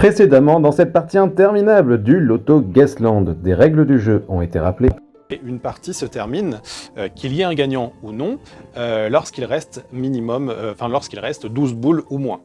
Précédemment, dans cette partie interminable du Loto Guessland, des règles du jeu ont été rappelées. Et une partie se termine, qu'il y ait un gagnant ou non, lorsqu'il reste lorsqu'il reste 12 boules ou moins.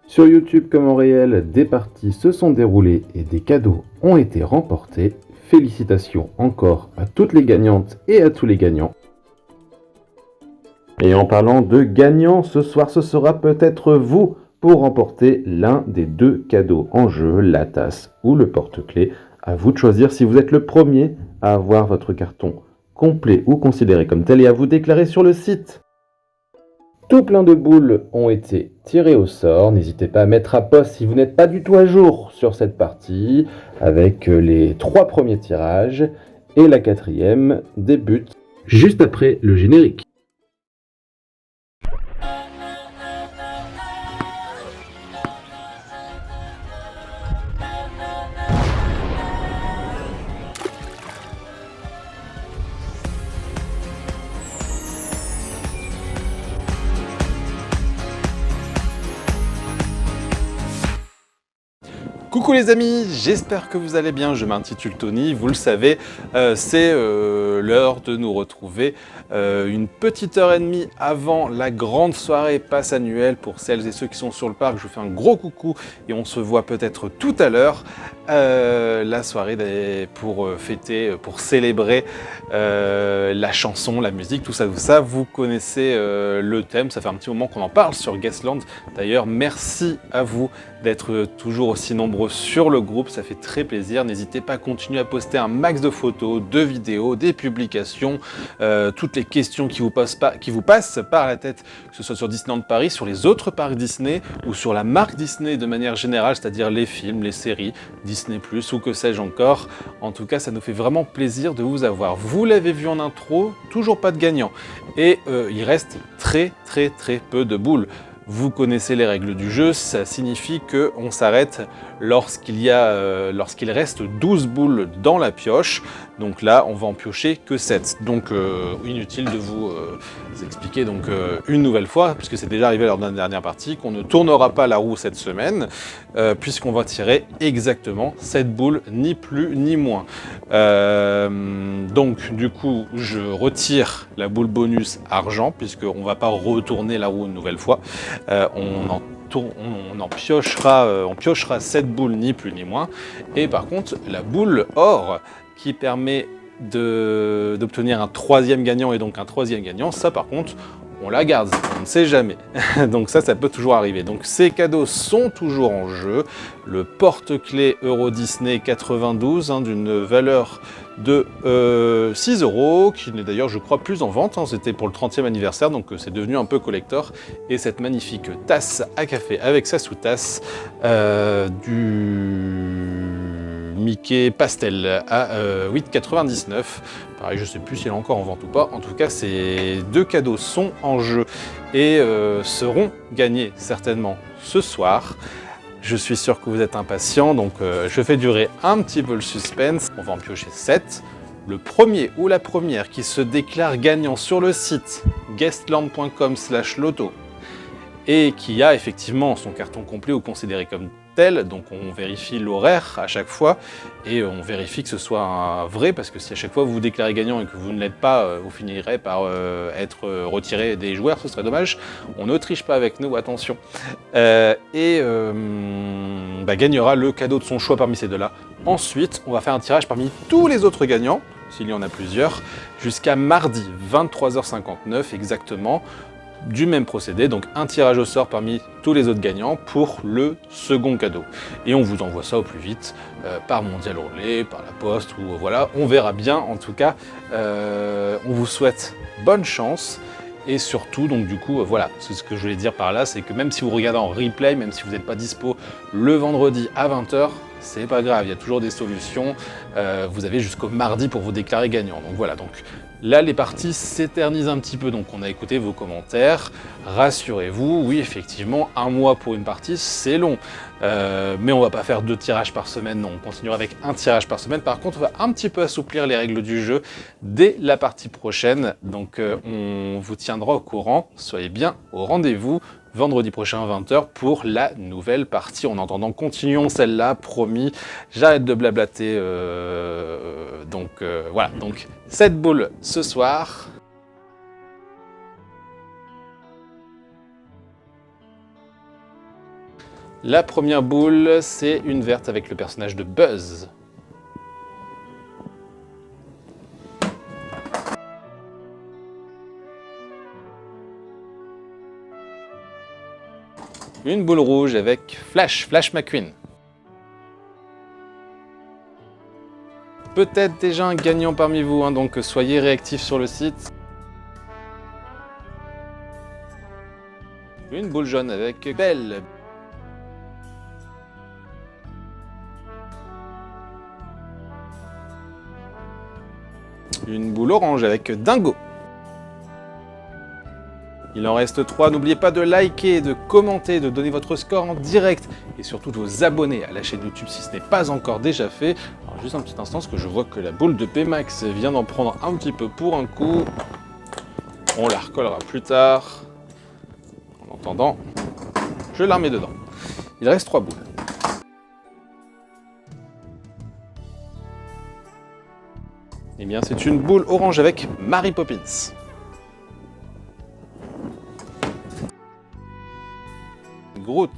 Sur YouTube comme en réel, des parties se sont déroulées et des cadeaux ont été remportés. Félicitations encore à toutes les gagnantes et à tous les gagnants. Et en parlant de gagnants, ce soir ce sera peut-être vous pour remporter l'un des deux cadeaux en jeu, la tasse ou le porte-clés. À vous de choisir si vous êtes le premier à avoir votre carton complet ou considéré comme tel et à vous déclarer sur le site. Tout plein de boules ont été tirées au sort. N'hésitez pas à mettre à poste si vous n'êtes pas du tout à jour sur cette partie, avec les 3 premiers tirages et la 4e débute juste après le générique. Coucou les amis, j'espère que vous allez bien, je m'intitule Tony, vous le savez, c'est l'heure de nous retrouver une petite heure et demie avant la grande soirée passe annuelle. Pour celles et ceux qui sont sur le parc, je vous fais un gros coucou et on se voit peut-être tout à l'heure. La soirée pour fêter, pour célébrer la chanson, la musique, tout ça, vous connaissez le thème, ça fait un petit moment qu'on en parle sur Guessland. D'ailleurs, merci à vous d'être toujours aussi nombreux sur le groupe, ça fait très plaisir. N'hésitez pas à continuer à poster un max de photos, de vidéos, des publications, toutes les questions qui vous passent par la tête, que ce soit sur Disneyland Paris, sur les autres parcs Disney ou sur la marque Disney de manière générale, c'est-à-dire les films, les séries, Disney+, ou que sais-je encore. En tout cas, ça nous fait vraiment plaisir de vous avoir. Vous l'avez vu en intro, toujours pas de gagnant. Et il reste très peu de boules. Vous connaissez les règles du jeu, ça signifie qu'on s'arrête lorsqu'il reste 12 boules dans la pioche. Donc là, on va en piocher que 7. Donc inutile de vous expliquer une nouvelle fois, puisque c'est déjà arrivé lors de la dernière partie, qu'on ne tournera pas la roue cette semaine, puisqu'on va tirer exactement 7 boules, ni plus ni moins. Donc du coup, je retire la boule bonus argent, puisqu'on ne va pas retourner la roue une nouvelle fois. On piochera 7 boules, ni plus ni moins. Et par contre, la boule or qui permet d'obtenir un 3e gagnant et donc un 3e gagnant, ça par contre, on la garde, on ne sait jamais. Donc ça peut toujours arriver. Donc ces cadeaux sont toujours en jeu. Le porte-clés Euro Disney 92 d'une valeur de 6 €, qui n'est d'ailleurs, je crois, plus en vente. C'était pour le 30e anniversaire, donc c'est devenu un peu collector. Et cette magnifique tasse à café avec sa sous-tasse du Mickey Pastel à 8,99 €. Pareil, je sais plus si elle est encore en vente ou pas. En tout cas, ces deux cadeaux sont en jeu et seront gagnés certainement ce soir. Je suis sûr que vous êtes impatients, donc je fais durer un petit peu le suspense. On va en piocher 7. Le premier ou la première qui se déclare gagnant sur le site guestland.com/loto et qui a effectivement son carton complet ou considéré comme tel, donc on vérifie l'horaire à chaque fois et on vérifie que ce soit un vrai, parce que si à chaque fois vous vous déclarez gagnant et que vous ne l'êtes pas, vous finirez par être retiré des joueurs, ce serait dommage. On ne triche pas avec nous, attention. Gagnera le cadeau de son choix parmi ces deux-là. Ensuite, on va faire un tirage parmi tous les autres gagnants, s'il y en a plusieurs, jusqu'à mardi 23h59 exactement. Du même procédé, donc un tirage au sort parmi tous les autres gagnants pour le second cadeau. Et on vous envoie ça au plus vite par Mondial Relais, par la poste, ou voilà, on verra bien. En tout cas, on vous souhaite bonne chance. Et surtout, donc du coup, voilà, c'est ce que je voulais dire par là, c'est que même si vous regardez en replay, même si vous n'êtes pas dispo le vendredi à 20h, c'est pas grave, il y a toujours des solutions. Vous avez jusqu'au mardi pour vous déclarer gagnant. Donc voilà, donc là, les parties s'éternisent un petit peu, donc on a écouté vos commentaires. Rassurez-vous, oui, effectivement, un mois pour une partie, c'est long. Mais on va pas faire 2 tirages par semaine, non, on continuera avec un tirage par semaine. Par contre, on va un petit peu assouplir les règles du jeu dès la partie prochaine. Donc on vous tiendra au courant, soyez bien au rendez-vous. vendredi prochain 20h pour la nouvelle partie. En attendant, continuons celle-là, promis. J'arrête de blablater. Voilà, donc 7 boules ce soir. La première boule, c'est une verte avec le personnage de Buzz. Une boule rouge avec Flash McQueen. Peut-être déjà un gagnant parmi vous, hein, donc soyez réactifs sur le site. Une boule jaune avec Belle. Une boule orange avec Dingo. Il en reste 3. N'oubliez pas de liker, de commenter, de donner votre score en direct et surtout de vous abonner à la chaîne YouTube si ce n'est pas encore déjà fait. Alors juste un petit instant parce que je vois que la boule de Pmax vient d'en prendre un petit peu pour un coup. On la recollera plus tard. En attendant, je la remets dedans. Il reste 3 boules. Eh bien, c'est une boule orange avec Mary Poppins. Groot.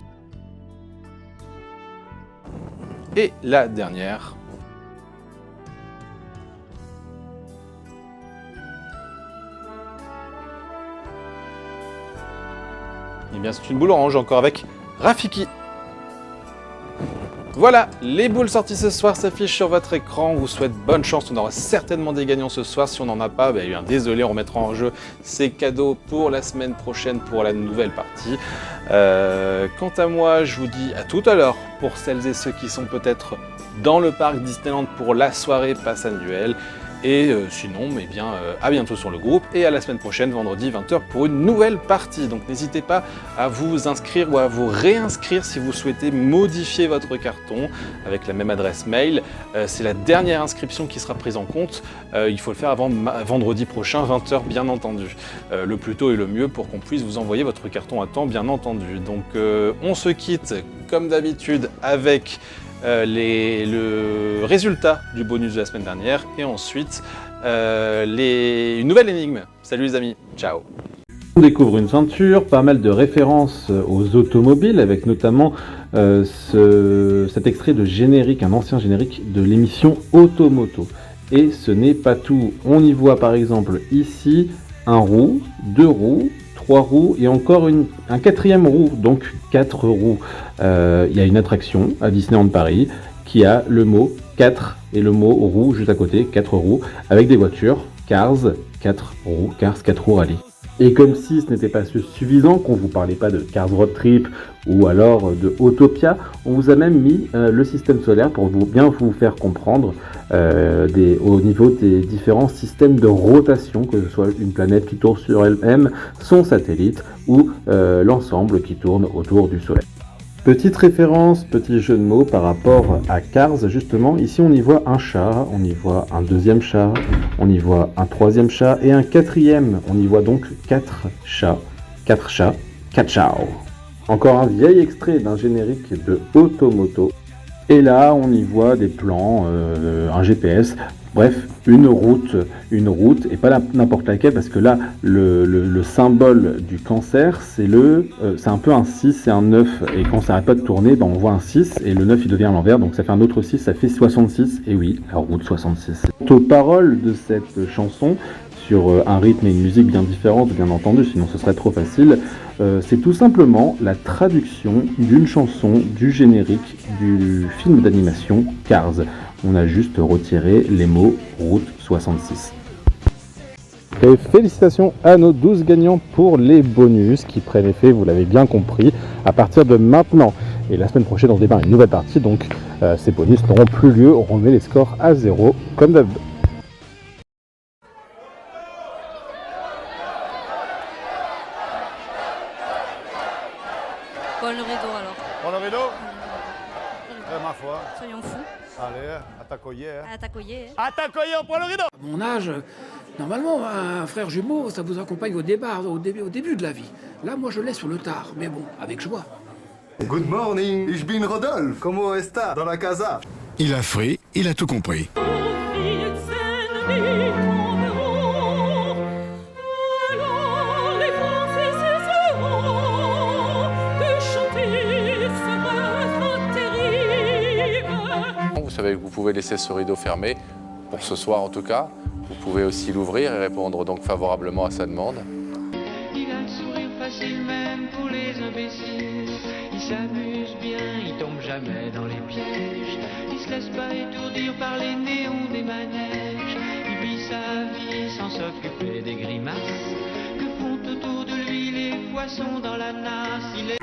Et la dernière. Eh bien, c'est une boule orange encore avec Rafiki. Voilà, les boules sorties ce soir s'affichent sur votre écran. On vous souhaite bonne chance. On aura certainement des gagnants ce soir. Si on n'en a pas, désolé, on remettra en jeu ces cadeaux pour la semaine prochaine pour la nouvelle partie. Quant à moi, je vous dis à tout à l'heure pour celles et ceux qui sont peut-être dans le parc Disneyland pour la soirée passe annuelle. Et sinon, à bientôt sur le groupe et à la semaine prochaine, vendredi 20h pour une nouvelle partie. Donc n'hésitez pas à vous inscrire ou à vous réinscrire si vous souhaitez modifier votre carton avec la même adresse mail. C'est la dernière inscription qui sera prise en compte. Il faut le faire avant vendredi prochain, 20h bien entendu. Le plus tôt est le mieux pour qu'on puisse vous envoyer votre carton à temps bien entendu. Donc on se quitte comme d'habitude avec le résultat du bonus de la semaine dernière et ensuite une nouvelle énigme. Salut les amis, ciao. On découvre une ceinture, pas mal de références aux automobiles avec notamment cet extrait de générique, un ancien générique de l'émission Automoto. Et ce n'est pas tout, on y voit par exemple ici un roue, 2 roues, 3 roues et encore un 4e roue, donc 4 roues. Il y a une attraction à Disneyland Paris qui a le mot 4 et le mot roue juste à côté, 4 roues, avec des voitures, Cars 4 roues, Cars 4 roues rallye. Et comme si ce n'était pas suffisant, qu'on ne vous parlait pas de Cars Road Trip ou alors de Autopia, on vous a même mis le système solaire pour bien vous faire comprendre au niveau des différents systèmes de rotation, que ce soit une planète qui tourne sur elle-même, son satellite ou l'ensemble qui tourne autour du Soleil. Petite référence, petit jeu de mots par rapport à Cars, justement, ici on y voit un chat, on y voit un 2e chat, on y voit un 3e chat et un 4e, on y voit donc 4 chats, 4 chats. Encore un vieil extrait d'un générique de Automoto, et là on y voit des plans, un GPS, bref, une route, et pas n'importe laquelle, parce que là, le symbole du cancer, c'est un peu un 6 et un 9, et quand ça n'arrête pas de tourner, on voit un 6, et le 9 il devient à l'envers, donc ça fait un autre 6, ça fait 66, et oui, la route 66. Quant aux paroles de cette chanson, sur un rythme et une musique bien différentes, bien entendu, sinon ce serait trop facile, c'est tout simplement la traduction d'une chanson du générique du film d'animation Cars. On a juste retiré les mots Route 66. Et félicitations à nos 12 gagnants pour les bonus qui prennent effet, vous l'avez bien compris, à partir de maintenant. Et la semaine prochaine, on démarre une nouvelle partie, donc ces bonus n'auront plus lieu, on remet les scores à 0, comme d'hab. Paul le rideau alors. Prends le rideau. Ma foi. Soyons fous. Allez, attaquoyer. À t'accueillir. Attaquoyer, on prend le rideau. À mon âge, Normalement, un frère jumeau, ça vous accompagne au départ, au début de la vie. Là, moi, je l'ai sur le tard, mais bon, avec joie. Good morning, ich bin Rodolphe. Como está dans la casa? Il a frit, il a tout compris. Vous savez que vous pouvez laisser ce rideau fermé, pour ce soir en tout cas. Vous pouvez aussi l'ouvrir et répondre donc favorablement à sa demande. Il a le sourire facile même pour les imbéciles. Il s'amuse bien, il tombe jamais dans les pièges. Il se laisse pas étourdir par les néons des manèges. Il vit sa vie sans s'occuper des grimaces que font autour de lui les poissons dans la nasse. Il est